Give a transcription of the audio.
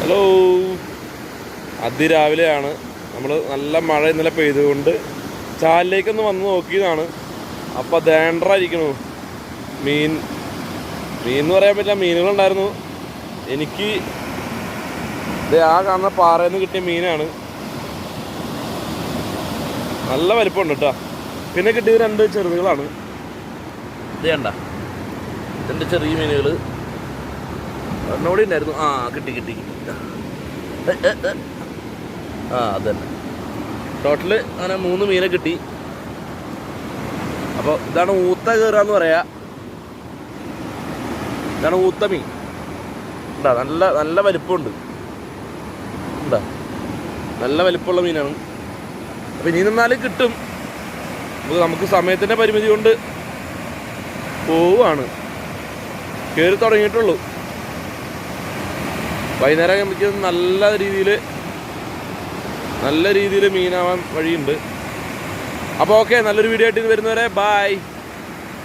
Hello, അതിരാവിലെയാണ്. നമ്മൾ നല്ല മഴ ഇന്നലെ പെയ്തുകൊണ്ട് ചാലിലേക്കൊന്ന് വന്ന് നോക്കിയതാണ്. അപ്പോൾ ദേണ്ടറായിരിക്കണു മീൻ എന്ന് പറയാൻ പറ്റില്ല, മീനുകളുണ്ടായിരുന്നു. എനിക്ക് ആ കാണുന്ന പാറയിൽ നിന്ന് കിട്ടിയ മീനാണ്. നല്ല വലിപ്പമുണ്ട് കേട്ടോ. പിന്നെ കിട്ടിയത് 2 ചെറുതുകളാണ്. ഇത് കണ്ട 2 ചെറിയ മീനുകൾ എന്നോടെ ഉണ്ടായിരുന്നു. കിട്ടി അത് തന്നെ. ടോട്ടല് അങ്ങനെ 3 മീനെ കിട്ടി. അപ്പോൾ ഇതാണ് ഊത്ത കയറാന്ന് പറയാ. ഇതാണ് ഊത്ത മീൻ. ഉണ്ടാ നല്ല വലിപ്പമുണ്ട്. ഉണ്ടാ നല്ല വലിപ്പമുള്ള മീനാണ്. അപ്പോൾ ഇനി നിന്നാലും കിട്ടും. അപ്പോൾ നമുക്ക് സമയത്തിൻ്റെ പരിമിതി കൊണ്ട് പോവുകയാണ്. കയറി തുടങ്ങിയിട്ടുള്ളൂ. വൈകുന്നേരം ആകുമ്പോഴേക്കും നല്ല രീതിയിൽ മീനാവാൻ വഴിയുണ്ട്. അപ്പോൾ ഓക്കെ, നല്ലൊരു വീഡിയോ ആയിട്ട് വരുന്നവരെ ബായ്.